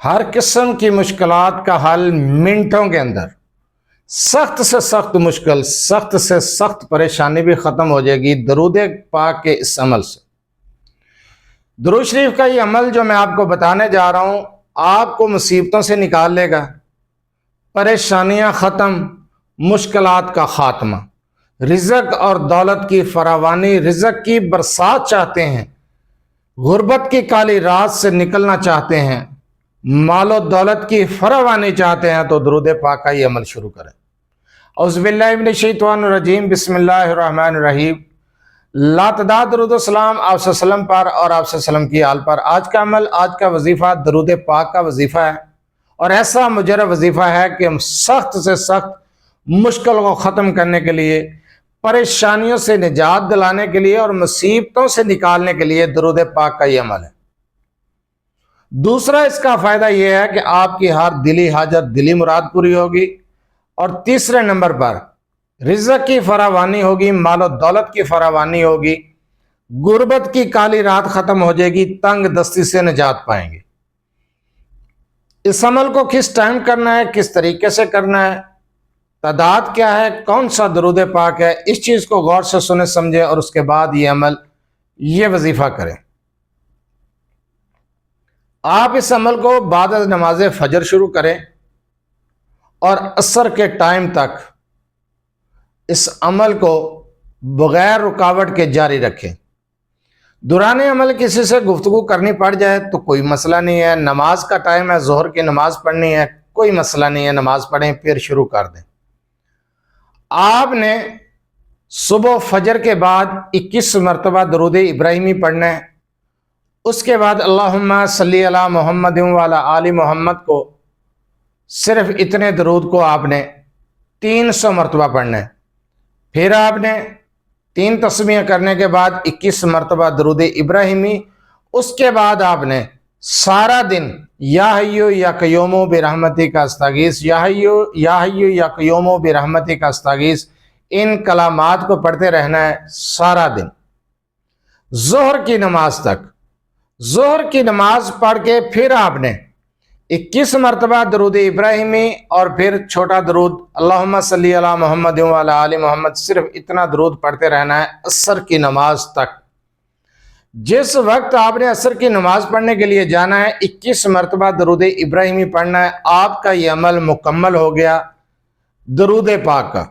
ہر قسم کی مشکلات کا حل منٹوں کے اندر، سخت سے سخت مشکل، سخت سے سخت پریشانی بھی ختم ہو جائے گی درود پاک کے اس عمل سے۔ درود شریف کا یہ عمل جو میں آپ کو بتانے جا رہا ہوں، آپ کو مصیبتوں سے نکال لے گا، پریشانیاں ختم، مشکلات کا خاتمہ، رزق اور دولت کی فراوانی، رزق کی برسات چاہتے ہیں، غربت کی کالی رات سے نکلنا چاہتے ہیں، مال و دولت کی فراوانی چاہتے ہیں تو درود پاک کا یہ عمل شروع کریں۔ اعوذ باللہ من الشیطان الرجیم، بسم اللہ الرحمن الرحیم۔ لاتعداد درود و سلام آپ صلی اللہ علیہ وسلم پر اور آپ صلی اللہ علیہ وسلم کی آل پر۔ آج کا عمل، آج کا وظیفہ درود پاک کا وظیفہ ہے، اور ایسا مجرب وظیفہ ہے کہ ہم سخت سے سخت مشکل کو ختم کرنے کے لیے، پریشانیوں سے نجات دلانے کے لیے اور مصیبتوں سے نکالنے کے لیے درود پاک کا یہ عمل ہے۔ دوسرا اس کا فائدہ یہ ہے کہ آپ کی ہر دلی حاجت، دلی مراد پوری ہوگی، اور تیسرے نمبر پر رزق کی فراوانی ہوگی، مال و دولت کی فراوانی ہوگی، غربت کی کالی رات ختم ہو جائے گی، تنگ دستی سے نجات پائیں گے۔ اس عمل کو کس ٹائم کرنا ہے، کس طریقے سے کرنا ہے، تعداد کیا ہے، کون سا درود پاک ہے، اس چیز کو غور سے سنیں سمجھیں اور اس کے بعد یہ عمل، یہ وظیفہ کریں۔ آپ اس عمل کو بعد از نماز فجر شروع کریں اور عصر کے ٹائم تک اس عمل کو بغیر رکاوٹ کے جاری رکھیں۔ دوران عمل کسی سے گفتگو کرنی پڑ جائے تو کوئی مسئلہ نہیں ہے، نماز کا ٹائم ہے، ظہر کی نماز پڑھنی ہے، کوئی مسئلہ نہیں ہے، نماز پڑھیں پھر شروع کر دیں۔ آپ نے صبح فجر کے بعد 21 مرتبہ درود ابراہیمی پڑھنا ہے، اس کے بعد اللہم صلی علی محمد وعلی آل محمد کو، صرف اتنے درود کو آپ نے 300 مرتبہ پڑھنا ہے۔ پھر آپ نے 3 تسبیحیں کرنے کے بعد 21 مرتبہ درود ابراہیمی، اس کے بعد آپ نے سارا دن یا حیو یا قیوم برحمتی کا استغیث، یا حیو یا قیوم برحمتی کا استغیث، ان کلمات کو پڑھتے رہنا ہے سارا دن، ظہر کی نماز تک۔ ظہر کی نماز پڑھ کے پھر آپ نے 21 مرتبہ درود ابراہیمی اور پھر چھوٹا درود اللہم صلی علی محمد وعلی آل محمد، صرف اتنا درود پڑھتے رہنا ہے عصر کی نماز تک۔ جس وقت آپ نے عصر کی نماز پڑھنے کے لیے جانا ہے، 21 مرتبہ درود ابراہیمی پڑھنا ہے، آپ کا یہ عمل مکمل ہو گیا درود پاک کا۔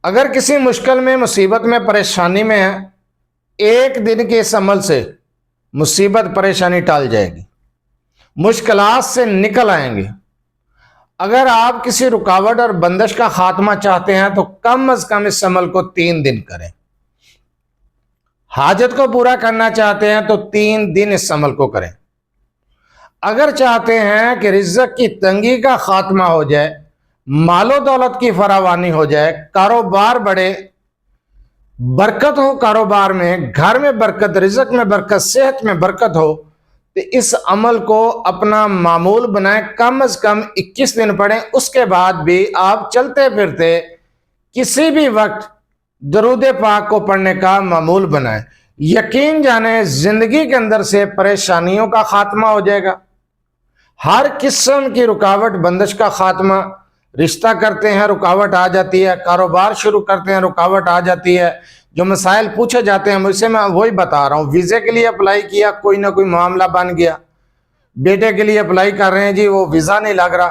اگر کسی مشکل میں، مصیبت میں، پریشانی میں ہے، ایک دن کے اس عمل سے مصیبت پریشانی ٹال جائے گی، مشکلات سے نکل آئیں گے۔ اگر آپ کسی رکاوٹ اور بندش کا خاتمہ چاہتے ہیں تو کم از کم اس عمل کو 3 دن کریں۔ حاجت کو پورا کرنا چاہتے ہیں تو 3 دن اس عمل کو کریں۔ اگر چاہتے ہیں کہ رزق کی تنگی کا خاتمہ ہو جائے، مال و دولت کی فراوانی ہو جائے، کاروبار بڑھے، برکت ہو کاروبار میں، گھر میں برکت، رزق میں برکت، صحت میں برکت ہو، تو اس عمل کو اپنا معمول بنائیں، کم از کم 21 دن پڑھیں۔ اس کے بعد بھی آپ چلتے پھرتے کسی بھی وقت درود پاک کو پڑھنے کا معمول بنائیں۔ یقین جانیں زندگی کے اندر سے پریشانیوں کا خاتمہ ہو جائے گا، ہر قسم کی رکاوٹ بندش کا خاتمہ، رشتہ کرتے ہیں رکاوٹ آ جاتی ہے، کاروبار شروع کرتے ہیں رکاوٹ آ جاتی ہے، جو مسائل پوچھے جاتے ہیں مجھ سے میں وہی بتا رہا ہوں۔ ویزے کے لیے اپلائی کیا، کوئی نہ کوئی معاملہ بن گیا، بیٹے کے لیے اپلائی کر رہے ہیں جی، وہ ویزا نہیں لگ رہا،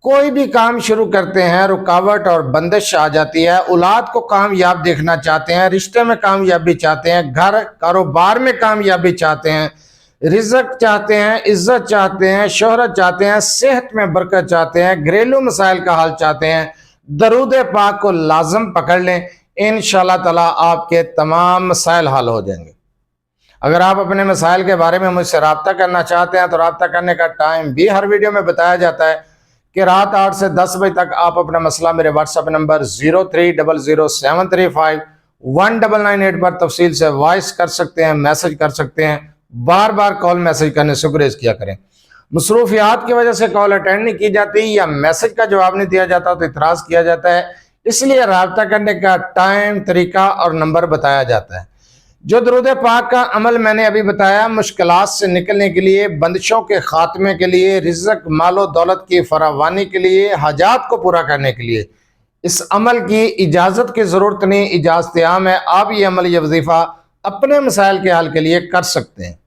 کوئی بھی کام شروع کرتے ہیں رکاوٹ اور بندش آ جاتی ہے، اولاد کو کامیاب دیکھنا چاہتے ہیں، رشتے میں کامیابی چاہتے ہیں، گھر کاروبار میں کامیابی چاہتے ہیں، رزق چاہتے ہیں، عزت چاہتے ہیں، شہرت چاہتے ہیں، صحت میں برکت چاہتے ہیں، گھریلو مسائل کا حل چاہتے ہیں، درود پاک کو لازم پکڑ لیں، انشاءاللہ تعالی آپ کے تمام مسائل حل ہو جائیں گے۔ اگر آپ اپنے مسائل کے بارے میں مجھ سے رابطہ کرنا چاہتے ہیں تو رابطہ کرنے کا ٹائم بھی ہر ویڈیو میں بتایا جاتا ہے کہ رات 8 سے 10 بجے تک آپ اپنا مسئلہ میرے واٹس ایپ نمبر 0300735199 پر تفصیل سے وائس کر سکتے ہیں، میسج کر سکتے ہیں، بار بار کال میسج کرنے سے گریز کیا کریں۔ مصروفیات کی وجہ سے کال اٹینڈ نہیں کی جاتی یا میسج کا جواب نہیں دیا جاتا تو اعتراض کیا جاتا ہے، اس لیے رابطہ کرنے کا ٹائم، طریقہ اور نمبر بتایا جاتا ہے۔ جو درود پاک کا عمل میں نے ابھی بتایا، مشکلات سے نکلنے کے لیے، بندشوں کے خاتمے کے لیے، رزق مال و دولت کی فراوانی کے لیے، حاجات کو پورا کرنے کے لیے، اس عمل کی اجازت کی ضرورت نہیں، اجازت عام ہے۔ آپ یہ عمل، یہ وظیفہ اپنے مسائل کے حل کے لیے کر سکتے ہیں۔